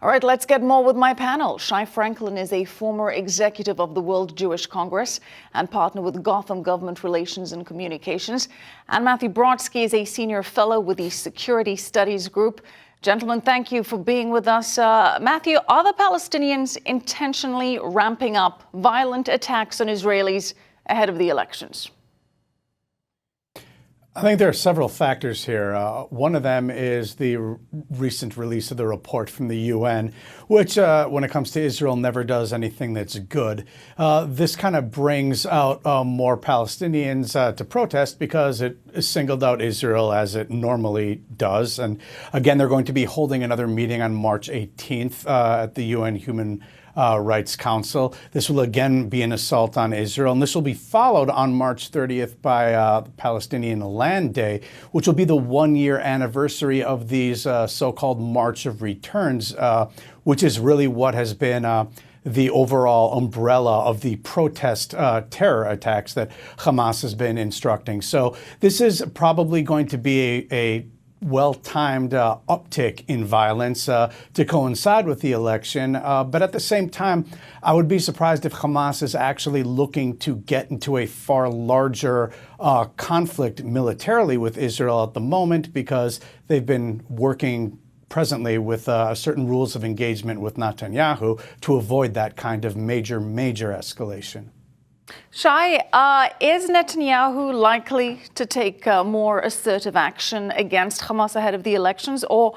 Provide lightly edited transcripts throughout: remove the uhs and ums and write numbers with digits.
All right, let's get more with my panel. Shai Franklin is a former executive of the World Jewish Congress and partner with Gotham Government Relations and Communications. And Matthew Brodsky is a senior fellow with the Security Studies Group. Gentlemen, thank you for being with us. Matthew, are the Palestinians intentionally ramping up violent attacks on Israelis ahead of the elections? I think there are several factors here. One of them is the recent release of the report from the UN, which, when it comes to Israel, never does anything that's good. This kind of brings out more Palestinians to protest because it singled out Israel as it normally does. And again, they're going to be holding another meeting on March 18th at the UN Human Rights Council. This will again be an assault on Israel, and this will be followed on March 30th by Palestinian Land Day, which will be the one-year anniversary of these so-called March of Returns, which is really what has been the overall umbrella of the protest terror attacks that Hamas has been instructing. So this is probably going to be a well-timed uptick in violence to coincide with the election. But at the same time, I would be surprised if Hamas is actually looking to get into a far larger conflict militarily with Israel at the moment, because they've been working presently with certain rules of engagement with Netanyahu to avoid that kind of major escalation. Shai, is Netanyahu likely to take more assertive action against Hamas ahead of the elections, or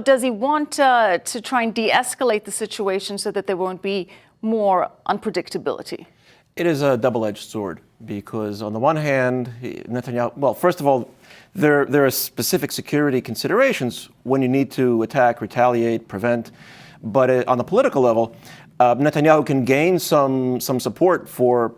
does he want to try and de-escalate the situation so that there won't be more unpredictability? It is a double-edged sword, because on the one hand, Netanyahu, well, first of all, there are specific security considerations when you need to attack, retaliate, prevent, but on the political level, Netanyahu can gain some support for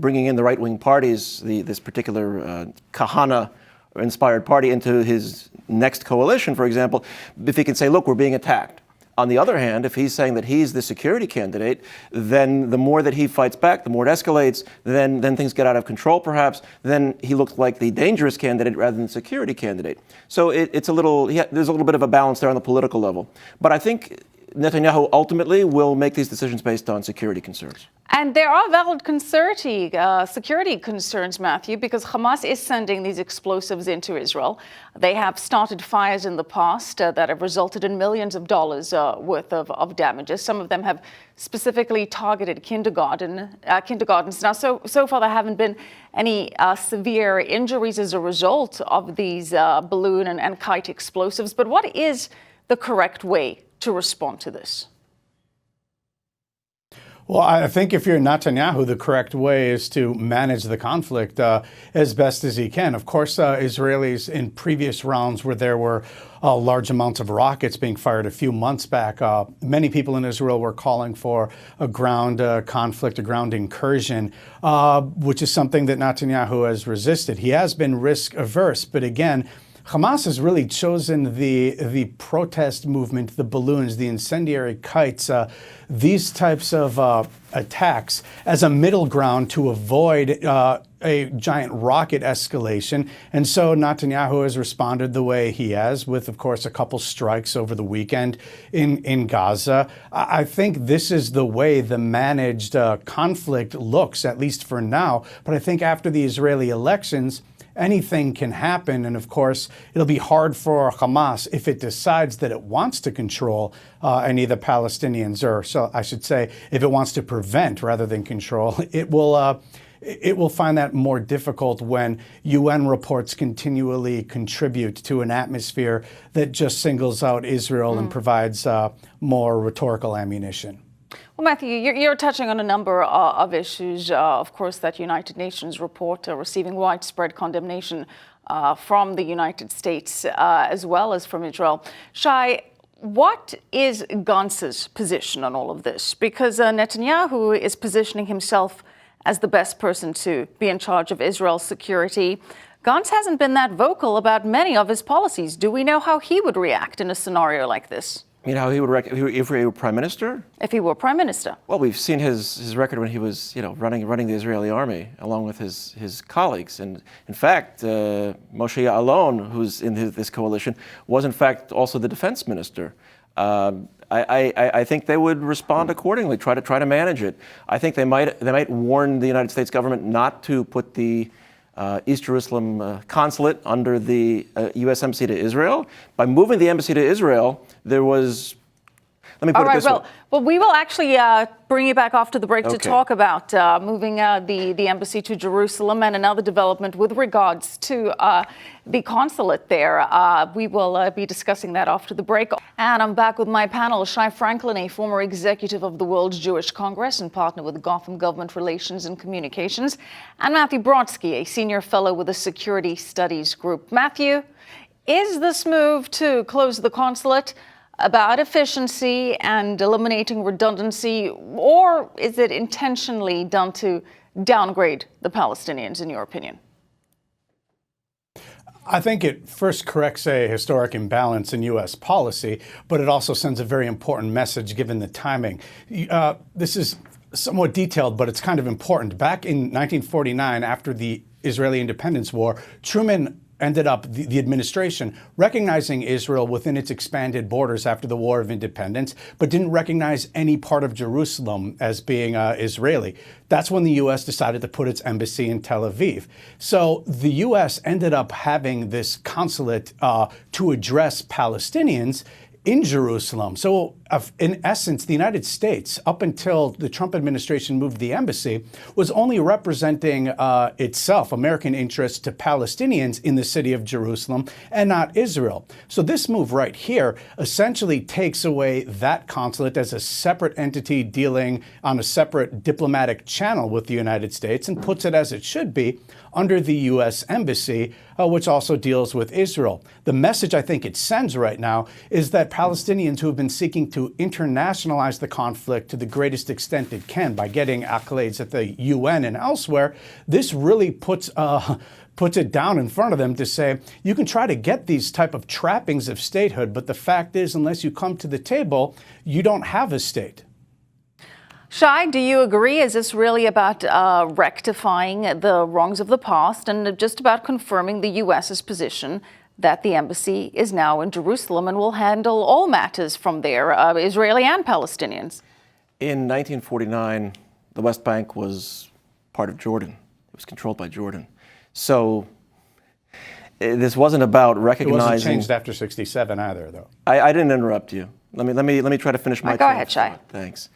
bringing in the right-wing parties, this particular Kahana-inspired party, into his next coalition, for example, if he can say, look, we're being attacked. On the other hand, if he's saying that he's the security candidate, then the more that he fights back, the more it escalates, then things get out of control, perhaps. Then he looks like the dangerous candidate rather than the security candidate. So there's a little bit of a balance there on the political level. But I think Netanyahu ultimately will make these decisions based on security concerns. And there are valid security concerns, Matthew, because Hamas is sending these explosives into Israel. They have started fires in the past that have resulted in millions of dollars worth of damages. Some of them have specifically targeted kindergartens. Now, so far there haven't been any severe injuries as a result of these balloon and kite explosives. But what is the correct way to respond to this? Well, I think if you're Netanyahu, the correct way is to manage the conflict as best as he can. Of course, Israelis in previous rounds where there were large amounts of rockets being fired a few months back, many people in Israel were calling for a ground conflict, a ground incursion, which is something that Netanyahu has resisted. He has been risk averse, but again, Hamas has really chosen the protest movement, the balloons, the incendiary kites, these types of attacks as a middle ground to avoid a giant rocket escalation. And so Netanyahu has responded the way he has, with, of course, a couple strikes over the weekend in Gaza. I think this is the way the managed conflict looks, at least for now. But I think after the Israeli elections, anything can happen. And of course, it'll be hard for Hamas, if it decides that it wants to control any of the Palestinians, or so I should say, if it wants to prevent rather than control, it will find that more difficult when UN reports continually contribute to an atmosphere that just singles out Israel and provides more rhetorical ammunition. Well, Matthew, you're touching on a number of issues, of course, that United Nations report receiving widespread condemnation from the United States as well as from Israel. Shai, what is Gantz's position on all of this? Because Netanyahu is positioning himself as the best person to be in charge of Israel's security. Gantz hasn't been that vocal about many of his policies. Do we know how he would react in a scenario like this? You know how he would react if he were prime minister? If he were prime minister. Well, we've seen his record when he was, running the Israeli army along with his colleagues. And in fact, Moshe Ya'alon, who's in this coalition, was in fact also the defense minister. I think they would respond accordingly, try to manage it. I think they might warn the United States government not to put the East Jerusalem consulate under the U.S. Embassy to Israel. By moving the embassy to Israel, there was. Let me put it this way. Well, we will actually bring you back after the break to Okay. talk about moving the embassy to Jerusalem and another development with regards to the consulate there. We will be discussing that after the break. And I'm back with my panel, Shai Franklin, a former executive of the World Jewish Congress and partner with Gotham Government Relations and Communications, and Matthew Brodsky, a senior fellow with the Security Studies Group. Matthew, is this move to close the consulate about efficiency and eliminating redundancy, or is it intentionally done to downgrade the Palestinians, in your opinion? I think it first corrects a historic imbalance in U.S. policy, but it also sends a very important message given the timing. This is somewhat detailed, but it's kind of important. Back in 1949, after the Israeli Independence War, Truman ended up, the administration, recognizing Israel within its expanded borders after the War of Independence, but didn't recognize any part of Jerusalem as being Israeli. That's when the U.S. decided to put its embassy in Tel Aviv. So the U.S. ended up having this consulate to address Palestinians in Jerusalem. So in essence, the United States, up until the Trump administration moved the embassy, was only representing itself, American interests, to Palestinians in the city of Jerusalem and not Israel. So this move right here essentially takes away that consulate as a separate entity dealing on a separate diplomatic channel with the United States and puts it, as it should be, under the U.S. Embassy, which also deals with Israel. The message I think it sends right now is that Palestinians who have been seeking to internationalize the conflict to the greatest extent it can by getting accolades at the UN and elsewhere, this really puts it down in front of them to say, you can try to get these type of trappings of statehood, but the fact is, unless you come to the table, you don't have a state. Shai, do you agree? Is this really about rectifying the wrongs of the past and just about confirming the U.S.'s position that the embassy is now in Jerusalem and will handle all matters from there, Israeli and Palestinians? In 1949, the West Bank was part of Jordan. It was controlled by Jordan. So this wasn't about recognizing. It wasn't changed after 67 either, though. I didn't interrupt you. Let me try to finish my. Go ahead, Shai. Thanks.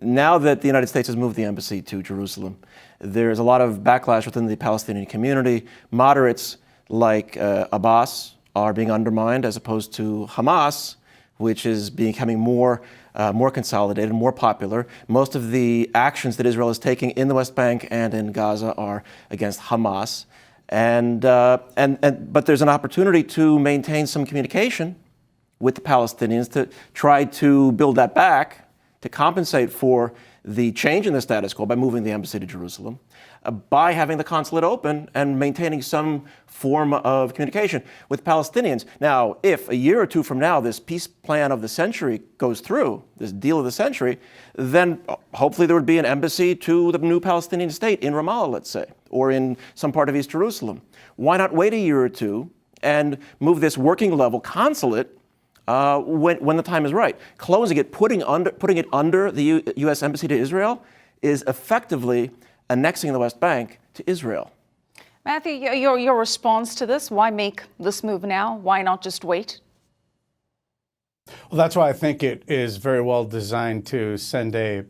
Now that the United States has moved the embassy to Jerusalem, there's a lot of backlash within the Palestinian community. Moderates like Abbas are being undermined, as opposed to Hamas, which is becoming more consolidated, more popular. Most of the actions that Israel is taking in the West Bank and in Gaza are against Hamas, but there's an opportunity to maintain some communication with the Palestinians to try to build that back, to compensate for the change in the status quo by moving the embassy to Jerusalem, by having the consulate open and maintaining some form of communication with Palestinians. Now, if a year or two from now this peace plan of the century goes through, this deal of the century, then hopefully there would be an embassy to the new Palestinian state in Ramallah, let's say, or in some part of East Jerusalem. Why not wait a year or two and move this working level consulate when the time is right? Closing it, putting it under the U.S. Embassy to Israel is effectively annexing the West Bank to Israel. Matthew, your response to this, why make this move now? Why not just wait? Well, that's why I think it is very well designed to send a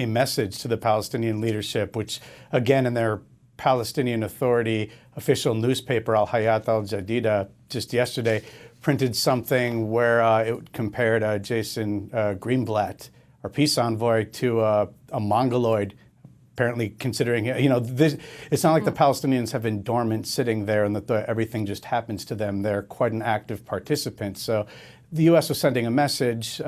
message to the Palestinian leadership, which, again, in their Palestinian Authority official newspaper, Al Hayat Al Jadida, just yesterday, printed something where it compared Jason Greenblatt, our peace envoy, to a Mongoloid, apparently considering, it's not like the Palestinians have been dormant sitting there and that everything just happens to them. They're quite an active participant. So the U.S. was sending a message,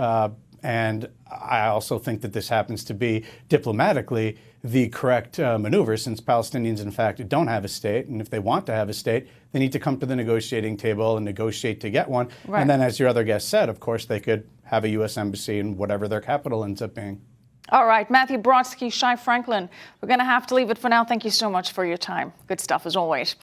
and I also think that this happens to be diplomatically the correct maneuver, since Palestinians, in fact, don't have a state. And if they want to have a state, they need to come to the negotiating table and negotiate to get one. Right. And then, as your other guest said, of course, they could have a U.S. embassy in whatever their capital ends up being. All right, Matthew Brodsky, Shai Franklin, we're going to have to leave it for now. Thank you so much for your time. Good stuff, as always.